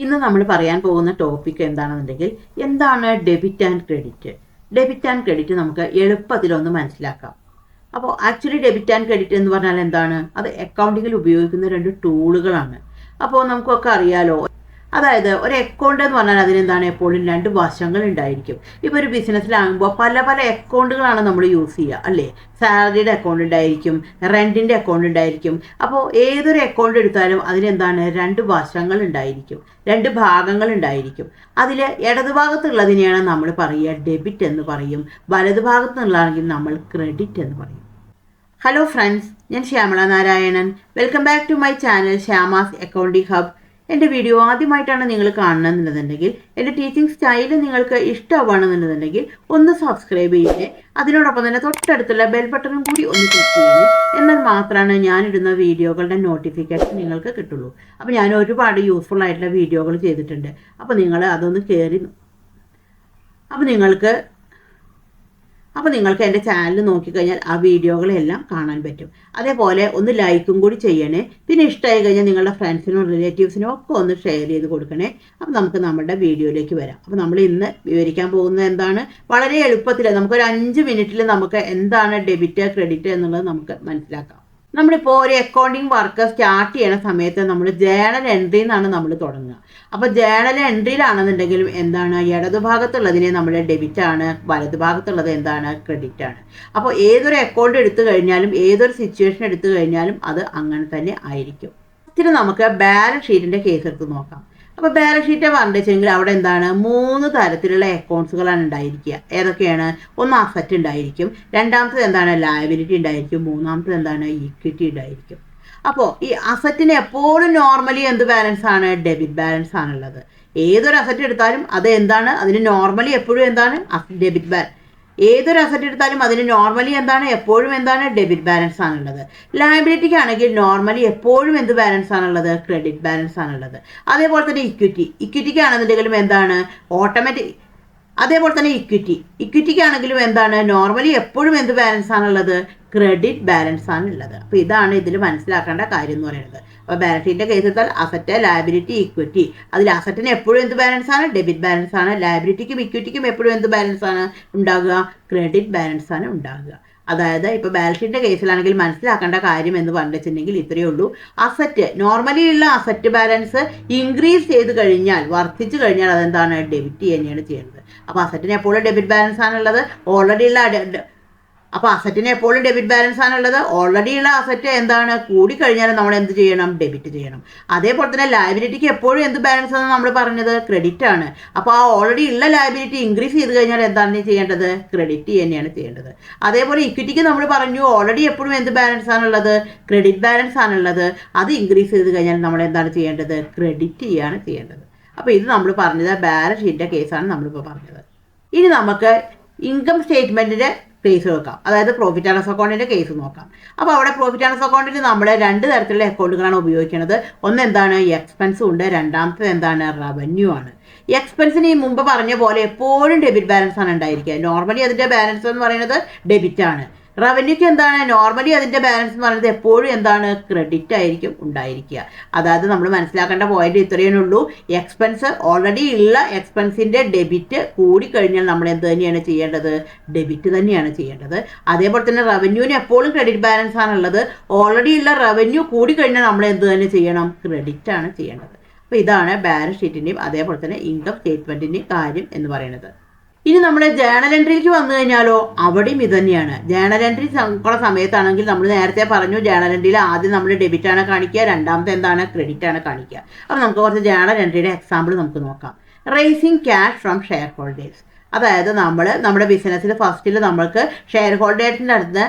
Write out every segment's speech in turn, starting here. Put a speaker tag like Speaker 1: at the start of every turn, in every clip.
Speaker 1: ഇന്ന് നമ്മൾ പറയാൻ പോകുന്ന ടോപ്പിക് എന്താണെന്നുണ്ടെങ്കിൽ എന്താണ് debit and credit. Debit and credit നമുക്ക് എളുപ്പത്തിലൊന്ന് മനസ്സിലാക്കാം. അപ്പോൾ ആക്ച്വലി ഡെബിറ്റ് ആൻഡ് ക്രെഡിറ്റ് എന്ന് പറഞ്ഞാൽ എന്താണ്? അത് അക്കൗണ്ടിങ്ങിൽ ഉപയോഗിക്കുന്ന രണ്ട് ടൂളുകളാണ്. അപ്പോൾ നമുക്കൊക്കെ അറിയാലോ, അതായത് ഒരു അക്കൗണ്ട് എന്ന് പറഞ്ഞാൽ അതിനെന്താണ്, എപ്പോഴും രണ്ട് വശങ്ങൾ ഉണ്ടായിരിക്കും. ഇപ്പോൾ ഒരു ബിസിനസ്സിലാകുമ്പോൾ പല പല അക്കൗണ്ടുകളാണ് നമ്മൾ യൂസ് ചെയ്യുക അല്ലേ. സാലറിയുടെ അക്കൗണ്ട് ഉണ്ടായിരിക്കും, റെൻറ്റിൻ്റെ അക്കൗണ്ട് ഉണ്ടായിരിക്കും. അപ്പോൾ ഏതൊരു അക്കൗണ്ട് എടുത്താലും അതിനെന്താണ്, രണ്ട് വശങ്ങൾ ഉണ്ടായിരിക്കും, രണ്ട് ഭാഗങ്ങൾ ഉണ്ടായിരിക്കും. അതിൽ ഇടതുഭാഗത്തുള്ളതിനെയാണ് നമ്മൾ പറയുക ഡെബിറ്റ് എന്ന് പറയും, വലതുഭാഗത്തുള്ളതാണെങ്കിൽ നമ്മൾ ക്രെഡിറ്റ് എന്ന് പറയും. ഹലോ ഫ്രണ്ട്സ്, ഞാൻ Shyamala Narayanan. Welcome back to my channel Shyama's accounting hub. എൻ്റെ വീഡിയോ ആദ്യമായിട്ടാണ് നിങ്ങൾ കാണണമെന്നുണ്ടെന്നുണ്ടെങ്കിൽ, എൻ്റെ ടീച്ചിങ് സ്റ്റൈല് നിങ്ങൾക്ക് ഇഷ്ടമാണെന്നുണ്ടെന്നുണ്ടെങ്കിൽ ഒന്ന് സബ്സ്ക്രൈബ് ചെയ്യണേ. അതിനോടൊപ്പം തന്നെ തൊട്ടടുത്തുള്ള ബെൽ ബട്ടണും കൂടി ഒന്ന് ക്ലിക്ക് ചെയ്യണേ. എന്നാൽ മാത്രമാണ് ഞാനിടുന്ന വീഡിയോകളുടെ നോട്ടിഫിക്കേഷൻ നിങ്ങൾക്ക് കിട്ടുള്ളൂ. അപ്പോൾ ഞാൻ ഒരുപാട് യൂസ്ഫുൾ ആയിട്ടുള്ള വീഡിയോകൾ ചെയ്തിട്ടുണ്ട്. അപ്പോൾ നിങ്ങൾ അതൊന്ന് അപ്പോൾ നിങ്ങൾക്ക് എൻ്റെ ചാനൽ നോക്കിക്കഴിഞ്ഞാൽ ആ വീഡിയോകളെല്ലാം കാണാൻ പറ്റും. അതേപോലെ ഒന്ന് ലൈക്കും കൂടി ചെയ്യണേ. പിന്നെ ഇഷ്ടമായി കഴിഞ്ഞാൽ നിങ്ങളുടെ ഫ്രണ്ട്സിനും റിലേറ്റീവ്സിനും ഒക്കെ ഒന്ന് ഷെയർ ചെയ്ത് കൊടുക്കണേ. അപ്പോൾ നമുക്ക് നമ്മുടെ വീഡിയോയിലേക്ക് വരാം. അപ്പോൾ നമ്മൾ ഇന്ന് വിവരിക്കാൻ പോകുന്നത് എന്താണ്, വളരെ എളുപ്പത്തിൽ നമുക്കൊരു 5 മിനിറ്റിൽ നമുക്ക് എന്താണ് ഡെബിറ്റ് ക്രെഡിറ്റ് എന്നുള്ളത് നമുക്ക് മനസ്സിലാക്കാം. നമ്മളിപ്പോൾ ഒരു അക്കൗണ്ടിങ് വർക്ക് സ്റ്റാർട്ട് ചെയ്യണ സമയത്ത് നമ്മൾ ജേണൽ എൻട്രി എന്നാണ് നമ്മൾ തുടങ്ങുക. അപ്പോൾ ജേണൽ എൻട്രിയിലാണെന്നുണ്ടെങ്കിലും എന്താണ്, ഇടതുഭാഗത്തുള്ളതിനെ നമ്മൾ ഡെബിറ്റ് ആണ്, വലതുഭാഗത്തുള്ളത് എന്താണ്, ക്രെഡിറ്റ് ആണ്. അപ്പോൾ ഏതൊരു അക്കൗണ്ട് എടുത്തു കഴിഞ്ഞാലും ഏതൊരു സിറ്റുവേഷൻ എടുത്തു കഴിഞ്ഞാലും അത് അങ്ങനെ തന്നെ ആയിരിക്കും. ഇതിന് നമുക്ക് ബാലൻസ് ഷീറ്റിൻ്റെ കേസ് എടുത്ത് നോക്കാം. അപ്പോൾ ബാലൻസ് ഷീറ്റ് പറഞ്ഞിട്ടുണ്ടെങ്കിൽ അവിടെ എന്താണ്, 3 തരത്തിലുള്ള അക്കൗണ്ട്സുകളാണ് ഉണ്ടായിരിക്കുക. ഏതൊക്കെയാണ്? ഒന്ന് അസറ്റ് ഉണ്ടായിരിക്കും, രണ്ടാമത്തത് എന്താണ്, ലയബിലിറ്റി ഉണ്ടായിരിക്കും, മൂന്നാമത്തത് എന്താണ്, ഇക്വിറ്റി ഉണ്ടായിരിക്കും. അപ്പോൾ ഈ അസറ്റിന് എപ്പോഴും നോർമലി എന്ത് ബാലൻസ് ആണ്, ഡെബിറ്റ് ബാലൻസ് ആണുള്ളത്. ഏതൊരു അസറ്റ് എടുത്താലും അത് എന്താണ്, അതിന് നോർമലി എപ്പോഴും എന്താണ്, ഡെബിറ്റ് ബാലൻസ്. ഏതൊരു അസറ്റ് എടുത്താലും അതിന് നോർമലി എന്താണ്, എപ്പോഴും എന്താണ്, ഡെബിറ്റ് ബാലൻസ് ആണുള്ളത്. ലയബിലിറ്റിക്ക് ആണെങ്കിൽ നോർമലക്ക് എപ്പോഴും എന്ത് ബാലൻസ് ആണുള്ളത്, ക്രെഡിറ്റ് ബാലൻസ് ആണുള്ളത്. അതേപോലെ തന്നെ ഇക്വിറ്റിക്ക് ആണെന്നുണ്ടെങ്കിലും എന്താണ്, ഓട്ടോമാറ്റിക്. അതേപോലെ തന്നെ ഇക്വിറ്റിക്ക് ആണെങ്കിലും എന്താണ്, നോർമലി എപ്പോഴും എന്ത് ബാലൻസ് ആണുള്ളത്, ക്രെഡിറ്റ് ബാലൻസ് ആണുള്ളത്. അപ്പോൾ ഇതാണ് ഇതിൽ മനസ്സിലാക്കേണ്ട കാര്യം എന്ന് പറയുന്നത്. അപ്പോൾ ബാലൻസ് ഷീറ്റിൻ്റെ കേസ് എടുത്താൽ അസറ്റ്, ലയബിലിറ്റി, ഇക്വിറ്റി. അതിൽ അസറ്റിന് എപ്പോഴും എന്ത് ബാലൻസ് ആണ്, ഡെബിറ്റ് ബാലൻസ് ആണ്. ലയബിലിറ്റിക്കും ഇക്വിറ്റിക്കും എപ്പോഴും എന്ത് ബാലൻസ് ആണ് ഉണ്ടാകുക, ക്രെഡിറ്റ് ബാലൻസ് ആണ് ഉണ്ടാകുക. അതായത് ഇപ്പോൾ ബാലൻസ് ഷീറ്റിൻ്റെ കേസിലാണെങ്കിൽ മനസ്സിലാക്കേണ്ട കാര്യം എന്ന് പറഞ്ഞിട്ടുണ്ടെങ്കിൽ ഇത്രയേ ഉള്ളൂ. അസറ്റ്, നോർമലി ഉള്ള അസറ്റ് ബാലൻസ് ഇൻക്രീസ് ചെയ്ത് കഴിഞ്ഞാൽ, വർദ്ധിച്ചു കഴിഞ്ഞാൽ അതെന്താണ്, ഡെബിറ്റ് തന്നെയാണ് ചെയ്യുന്നത്. അപ്പോൾ അസറ്റിന് എപ്പോഴും ഡെബിറ്റ് ബാലൻസ് ആണുള്ളത്. അപ്പോൾ അസറ്റിന് എപ്പോഴും ഡെബിറ്റ് ബാലൻസ് ആണുള്ളത്. ഓൾറെഡി ഉള്ള അസറ്റ് എന്താണ്, കൂടിക്കഴിഞ്ഞാൽ നമ്മൾ എന്ത് ചെയ്യണം, ഡെബിറ്റ് ചെയ്യണം. അതേപോലെ തന്നെ ലയബിലിറ്റിക്ക് എപ്പോഴും എന്ത് ബാലൻസ് ആണ് നമ്മൾ പറഞ്ഞത്, ക്രെഡിറ്റ് ആണ്. അപ്പോൾ ആ ഓൾറെഡി ഉള്ള ലയബിലിറ്റി ഇൻക്രീസ് ചെയ്ത് കഴിഞ്ഞാൽ എന്താണ് ചെയ്യേണ്ടത്, ക്രെഡിറ്റ് തന്നെയാണ് ചെയ്യേണ്ടത്. അതേപോലെ ഇക്വിറ്റിക്ക് നമ്മൾ പറഞ്ഞു ഓൾറെഡി എപ്പോഴും എന്ത് ബാലൻസ് ആണുള്ളത്, ക്രെഡിറ്റ് ബാലൻസ് ആണുള്ളത്. അത് ഇൻക്രീസ് ചെയ്ത് കഴിഞ്ഞാൽ നമ്മൾ എന്താണ് ചെയ്യേണ്ടത്, ക്രെഡിറ്റ് ചെയ്യാണ് ചെയ്യേണ്ടത്. അപ്പോൾ ഇത് നമ്മൾ പറഞ്ഞത് ബാലൻസ് ഷീറ്റിൻ്റെ കേസാണ് നമ്മളിപ്പോൾ പറഞ്ഞത്. ഇനി നമുക്ക് ഇൻകം സ്റ്റേറ്റ്മെൻറ്റിൻ്റെ കേസ് നോക്കാം, അതായത് പ്രോഫിറ്റ് ആൻഡ് ലോസ് അക്കൗണ്ടിൻ്റെ കേസ് നോക്കാം. അപ്പോൾ അവിടെ പ്രോഫിറ്റ് ആൻഡ് ലോസ് അക്കൗണ്ടിൽ നമ്മൾ 2 തരത്തിലുള്ള അക്കൗണ്ടുകളാണ് ഉപയോഗിക്കുന്നത്. ഒന്ന് എന്താണ്, എക്സ്പെൻസും ഉണ്ട്, രണ്ടാമത്തത് എന്താണ്, റവന്യൂ ആണ്. എക്സ്പെൻസിന് ഈ മുമ്പ് പറഞ്ഞ പോലെ എപ്പോഴും ഡെബിറ്റ് ബാലൻസ് ആണ് ഉണ്ടായിരിക്കുക. നോർമലി അതിൻ്റെ ബാലൻസ് എന്ന് പറയുന്നത് ഡെബിറ്റ് ആണ്. റവന്യൂക്ക് എന്താണ്, നോർമലി അതിൻ്റെ ബാലൻസ് എന്ന് പറയുന്നത് എപ്പോഴും എന്താണ്, ക്രെഡിറ്റ് ആയിരിക്കും ഉണ്ടായിരിക്കുക. അതായത് നമ്മൾ മനസ്സിലാക്കേണ്ട പോയിന്റ് ഇത്രയേ ഉള്ളൂ. എക്സ്പെൻസ്, ഓൾറെഡി ഉള്ള എക്സ്പെൻസിൻ്റെ ഡെബിറ്റ് കൂടിക്കഴിഞ്ഞാൽ നമ്മൾ എന്ത് തന്നെയാണ് ചെയ്യേണ്ടത്, ഡെബിറ്റ് തന്നെയാണ് ചെയ്യേണ്ടത്. അതേപോലെ തന്നെ റവന്യൂവിന് എപ്പോഴും ക്രെഡിറ്റ് ബാലൻസ് ആണുള്ളത്. ഓൾറെഡി ഉള്ള റവന്യൂ കൂടിക്കഴിഞ്ഞാൽ നമ്മൾ എന്ത് തന്നെ ചെയ്യണം, ക്രെഡിറ്റ് ആണ് ചെയ്യേണ്ടത്. അപ്പോൾ ഇതാണ് ബാലൻസ് ഷീറ്റിൻ്റെയും അതേപോലെ തന്നെ ഇൻകം സ്റ്റേറ്റ്മെൻറ്റിൻ്റെയും കാര്യം എന്ന് പറയുന്നത്. ഇനി നമ്മുടെ ജേണൽ എൻട്രിയിലേക്ക് വന്നു കഴിഞ്ഞാലോ, അവിടെയും ഇത് തന്നെയാണ്. ജേണൽ എൻട്രി ഉള്ള സമയത്താണെങ്കിൽ നമ്മൾ നേരത്തെ പറഞ്ഞു, ജേണൽ എൻട്രിയിൽ ആദ്യം നമ്മൾ ഡെബിറ്റ് ആണ് കാണിക്കുക, രണ്ടാമത്തെ എന്താണ്, ക്രെഡിറ്റ് ആണ് കാണിക്കുക. അപ്പോൾ നമുക്ക് കുറച്ച് ജേണൽ എൻട്രിയുടെ എക്സാമ്പിൾ നമുക്ക് നോക്കാം. Raising cash from shareholders. അതായത് നമ്മുടെ ബിസിനസ്സിൽ ഫസ്റ്റിൽ നമ്മൾക്ക് ഷെയർ ഹോൾഡേഴ്സിൻ്റെ അടുത്ത്,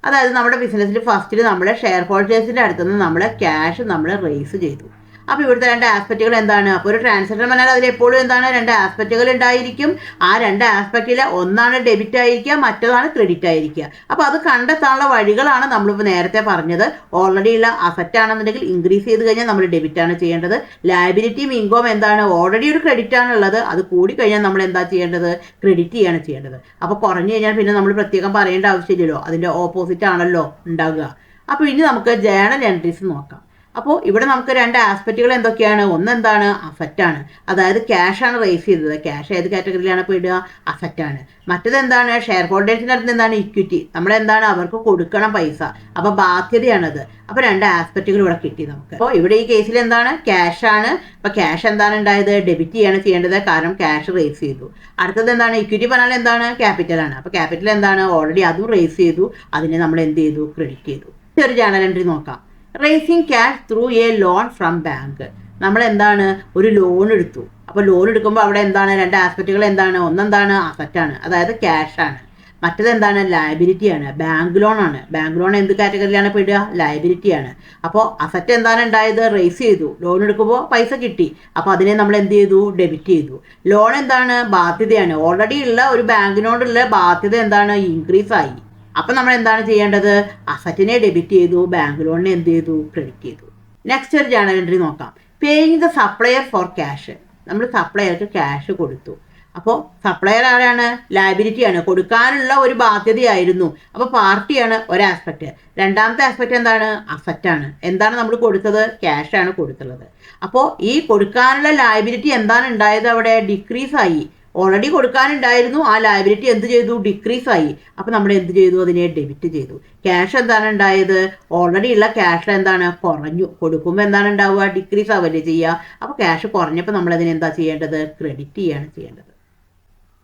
Speaker 1: അതായത് നമ്മുടെ ബിസിനസ്സിൽ ഫസ്റ്റിൽ നമ്മൾ ഷെയർ ഹോൾഡേഴ്സിൻ്റെ അടുത്തുനിന്ന് നമ്മൾ ക്യാഷ് നമ്മൾ റേസ് ചെയ്തു. അപ്പോൾ ഇവിടുത്തെ 2 ആസ്പെക്റ്റുകൾ എന്താണ്, അപ്പോൾ ഒരു ട്രാൻസാക്ഷൻ പറഞ്ഞാൽ അതിൽ എപ്പോഴും എന്താണ്, 2 ആസ്പെക്റ്റുകൾ ഉണ്ടായിരിക്കും. ആ 2 ആസ്പെക്റ്റിൽ ഒന്നാണ് ഡെബിറ്റ് ആയിരിക്കുക, മറ്റതാണ് ക്രെഡിറ്റ് ആയിരിക്കുക. അപ്പോൾ അത് കണ്ടെത്താനുള്ള വഴികളാണ് നമ്മളിപ്പോൾ നേരത്തെ പറഞ്ഞത്. ഓൾറെഡി ഉള്ള അസറ്റ് ആണെന്നുണ്ടെങ്കിൽ ഇൻക്രീസ് ചെയ്ത് കഴിഞ്ഞാൽ നമ്മൾ ഡെബിറ്റ് ആണ് ചെയ്യേണ്ടത്. ലയബിലിറ്റിയും ഇൻകം എന്താണ്, ഓൾറെഡി ഒരു ക്രെഡിറ്റ് ആണുള്ളത്. അത് കൂടി കഴിഞ്ഞാൽ നമ്മൾ എന്താ ചെയ്യേണ്ടത്, ക്രെഡിറ്റ് ചെയ്യാണ് ചെയ്യേണ്ടത്. അപ്പോൾ കുറഞ്ഞു കഴിഞ്ഞാൽ പിന്നെ നമ്മൾ പ്രത്യേകം പറയേണ്ട ആവശ്യമില്ലല്ലോ, അതിൻ്റെ ഓപ്പോസിറ്റ് ആണല്ലോ ഉണ്ടാകുക. അപ്പോൾ ഇനി നമുക്ക് ജേണൽ എൻട്രീസ് നോക്കാം. അപ്പോൾ ഇവിടെ നമുക്ക് രണ്ട് ആസ്പെക്റ്റുകൾ എന്തൊക്കെയാണ്? ഒന്നെന്താണ്? അസറ്റാണ്, അതായത് ക്യാഷാണ് റേസ് ചെയ്തത്. ക്യാഷ് ഏത് കാറ്റഗറിയിലാണ് ഇപ്പോൾ ഇടുക? അസറ്റാണ്. മറ്റത് എന്താണ്? ഷെയർ ഹോൾഡേഴ്സിൻ്റെ അടുത്ത് എന്താണ്? ഇക്വിറ്റി. നമ്മളെന്താണ്? അവർക്ക് കൊടുക്കണം പൈസ, അപ്പോൾ ബാധ്യതയാണത്. അപ്പോൾ രണ്ട് ആസ്പെക്റ്റുകൾ ഇവിടെ കിട്ടി നമുക്ക്. അപ്പോൾ ഇവിടെ ഈ കേസിൽ എന്താണ്? ക്യാഷാണ്. അപ്പോൾ ക്യാഷ് എന്താണ് ഉണ്ടായത്? ഡെബിറ്റ് ചെയ്യാണ് ചെയ്യേണ്ടത്, കാരണം ക്യാഷ് റേസ് ചെയ്തു. അടുത്തത് എന്താണ്? ഇക്വിറ്റി പറഞ്ഞാൽ എന്താണ്? ക്യാപിറ്റലാണ്. അപ്പോൾ ക്യാപിറ്റൽ എന്താണ്? ഓൾറെഡി അതും റേസ് ചെയ്തു, അതിനെ നമ്മൾ എന്ത് ചെയ്തു? ക്രെഡിറ്റ് ചെയ്തു. ഒരു ജേണൽ എൻട്രി നോക്കാം. Racing cash through A loan from bank. നമ്മൾ എന്താണ്? ഒരു ലോൺ എടുത്തു. അപ്പോൾ ലോൺ എടുക്കുമ്പോൾ അവിടെ എന്താണ്? രണ്ട് ആസ്പെക്റ്റുകൾ എന്താണ്? ഒന്നെന്താണ്? അസറ്റാണ്, അതായത് ക്യാഷാണ്. മറ്റത് എന്താണ്? ലയബിലിറ്റിയാണ്, ബാങ്ക് ലോൺ ആണ്. ബാങ്ക് ലോൺ എന്ത് കാറ്റഗറിയിലാണ് പെടുക? ലയബിലിറ്റിയാണ്. അപ്പോൾ അസറ്റ് എന്താണ് ഉണ്ടായത്? റേസ് ചെയ്തു. ലോൺ എടുക്കുമ്പോൾ പൈസ കിട്ടി, അപ്പോൾ അതിനെ നമ്മൾ എന്ത് ചെയ്തു? ഡെബിറ്റ് ചെയ്തു. ലോൺ എന്താണ്? ബാധ്യതയാണ്. ഓൾറെഡി ഉള്ള ഒരു ബാങ്കിനോടുള്ള ബാധ്യത എന്താണ്? ഇൻക്രീസ് ആയി. അപ്പം നമ്മൾ എന്താണ് ചെയ്യേണ്ടത്? അസറ്റിനെ ഡെബിറ്റ് ചെയ്തു, ബാങ്ക് ലോണിനെ എന്ത് ചെയ്തു? ക്രെഡിറ്റ് ചെയ്തു. നെക്സ്റ്റ് ഒരു ജേണൽ എൻട്രി നോക്കാം. Paying the supplier for cash. നമ്മൾ സപ്ലയർക്ക് ക്യാഷ് കൊടുത്തു. അപ്പോൾ സപ്ലയർ ആരാണ്? ലയബിലിറ്റിയാണ്, കൊടുക്കാനുള്ള ഒരു ബാധ്യതയായിരുന്നു. അപ്പോൾ പാർട്ടിയാണ് ഒരു ആസ്പെക്റ്റ്. രണ്ടാമത്തെ ആസ്പെക്റ്റ് എന്താണ്? അസറ്റാണ്. എന്താണ് നമ്മൾ കൊടുത്തത്? ക്യാഷാണ് കൊടുത്തുള്ളത്. അപ്പോൾ ഈ കൊടുക്കാനുള്ള ലയബിലിറ്റി എന്താണ് ഉണ്ടായത്? അവിടെ ഡിക്രീസ് ആയി. ഓൾറെഡി കൊടുക്കാനുണ്ടായിരുന്നു, ആ ലയബിലിറ്റി എന്ത് ചെയ്തു? ഡിക്രീസ് ആയി. അപ്പോൾ നമ്മൾ എന്ത് ചെയ്തു? അതിനെ ഡെബിറ്റ് ചെയ്തു. ക്യാഷ് എന്താണ് ഉണ്ടായത്? ഓൾറെഡി ഉള്ള ക്യാഷ് എന്താണ്? കുറഞ്ഞു. കൊടുക്കുമ്പോൾ എന്താണ് ഉണ്ടാവുക? ഡിക്രീസ് ആവല്ലേ ചെയ്യുക. അപ്പോൾ ക്യാഷ് കുറഞ്ഞപ്പോൾ നമ്മൾ അതിനെ എന്താ ചെയ്യേണ്ടത്? ക്രെഡിറ്റ് ചെയ്യാണ് ചെയ്യേണ്ടത്.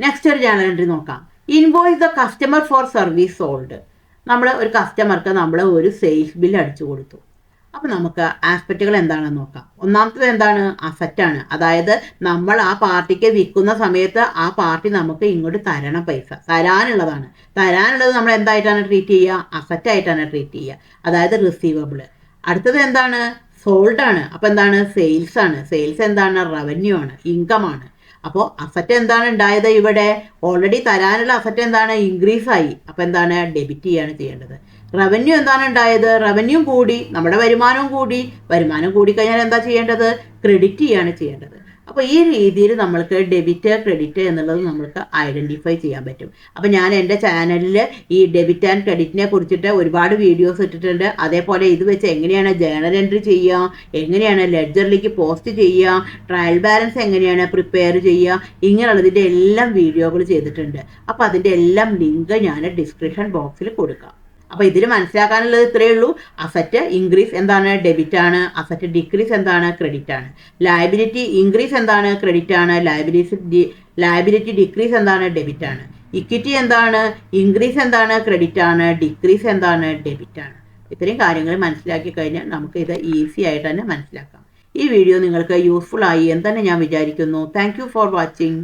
Speaker 1: നെക്സ്റ്റ് ഒരു ജേണൽ എൻട്രി നോക്കാം. Invoice the customer for service sold. നമ്മൾ ഒരു കസ്റ്റമർക്ക് നമ്മൾ ഒരു സെയിൽസ് ബില്ല് അടിച്ചു കൊടുത്തു. അപ്പോൾ നമുക്ക് ആസ്പെക്റ്റുകൾ എന്താണെന്ന് നോക്കാം. ഒന്നാമത്തത് എന്താണ്? അസറ്റാണ്, അതായത് നമ്മൾ ആ പാർട്ടിക്ക് വിൽക്കുന്ന സമയത്ത് ആ പാർട്ടി നമുക്ക് ഇങ്ങോട്ട് തരണം, പൈസ തരാനുള്ളതാണ്. തരാനുള്ളത് നമ്മൾ എന്തായിട്ടാണ് ട്രീറ്റ് ചെയ്യുക? അസറ്റായിട്ടാണ് ട്രീറ്റ് ചെയ്യുക, അതായത് റിസീവബിൾ. അടുത്തത് എന്താണ്? സോൾഡ് ആണ്. അപ്പോൾ എന്താണ്? സെയിൽസ് ആണ്. സെയിൽസ് എന്താണ്? റവന്യൂ ആണ്, ഇൻകം ആണ്. അപ്പോൾ അസറ്റ് എന്താണ് ഉണ്ടായത്? ഇവിടെ ഓൾറെഡി തരാനുള്ള അസറ്റ് എന്താണ്? ഇൻക്രീസ് ആയി. അപ്പോൾ എന്താണ്? ഡെബിറ്റ് ചെയ്യാണ് ചെയ്യേണ്ടത്. റവന്യൂ എന്താണ് ഉണ്ടായത്? റവന്യൂ കൂടി, നമ്മുടെ വരുമാനവും കൂടി. വരുമാനം കൂടിക്കഴിഞ്ഞാൽ എന്താ ചെയ്യേണ്ടത്? ക്രെഡിറ്റ് ചെയ്യാണ് ചെയ്യേണ്ടത്. അപ്പോൾ ഈ രീതിയിൽ നമ്മൾക്ക് ഡെബിറ്റ് ക്രെഡിറ്റ് എന്നുള്ളത് നമ്മൾക്ക് ഐഡൻറ്റിഫൈ ചെയ്യാൻ പറ്റും. അപ്പോൾ ഞാൻ എൻ്റെ ചാനലിൽ ഈ ഡെബിറ്റ് ആൻഡ് ക്രെഡിറ്റിനെ കുറിച്ചിട്ട് ഒരുപാട് വീഡിയോസ് ഇട്ടിട്ടുണ്ട്. അതേപോലെ ഇത് വെച്ച് എങ്ങനെയാണ് ജേണൽ എൻട്രി ചെയ്യുക, എങ്ങനെയാണ് ലെഡ്ജറിലേക്ക് പോസ്റ്റ് ചെയ്യുക, ട്രയൽ ബാലൻസ് എങ്ങനെയാണ് പ്രിപ്പയർ ചെയ്യുക, ഇങ്ങനെയുള്ളതിൻ്റെ എല്ലാം വീഡിയോകൾ ചെയ്തിട്ടുണ്ട്. അപ്പോൾ അതിൻ്റെ എല്ലാം ലിങ്ക് ഞാൻ ഡിസ്ക്രിപ്ഷൻ ബോക്സിൽ കൊടുക്കാം. അപ്പോൾ ഇതിൽ മനസ്സിലാക്കാനുള്ളത് ഇത്രയേ ഉള്ളൂ. അസറ്റ് ഇൻക്രീസ് എന്താണ്? ഡെബിറ്റ് ആണ്. അസറ്റ് ഡിക്രീസ് എന്താണ്? ക്രെഡിറ്റ് ആണ്. ലയബിലിറ്റി ഇൻക്രീസ് എന്താണ്? ക്രെഡിറ്റ് ആണ്. ലയബിലിറ്റി ഡിക്രീസ് എന്താണ്? ഡെബിറ്റ് ആണ്. ഇക്വിറ്റി എന്താണ്? ഇൻക്രീസ് എന്താണ്? ക്രെഡിറ്റ് ആണ്. ഡിക്രീസ് എന്താണ്? ഡെബിറ്റ് ആണ്. ഇത്രയും കാര്യങ്ങൾ മനസ്സിലാക്കി കഴിഞ്ഞാൽ നമുക്ക് ഇത് ഈസി ആയിട്ട് തന്നെ മനസ്സിലാക്കാം. ഈ വീഡിയോ നിങ്ങൾക്ക് യൂസ്ഫുൾ ആയി എന്ന് തന്നെ ഞാൻ വിചാരിക്കുന്നു. Thank you for watching.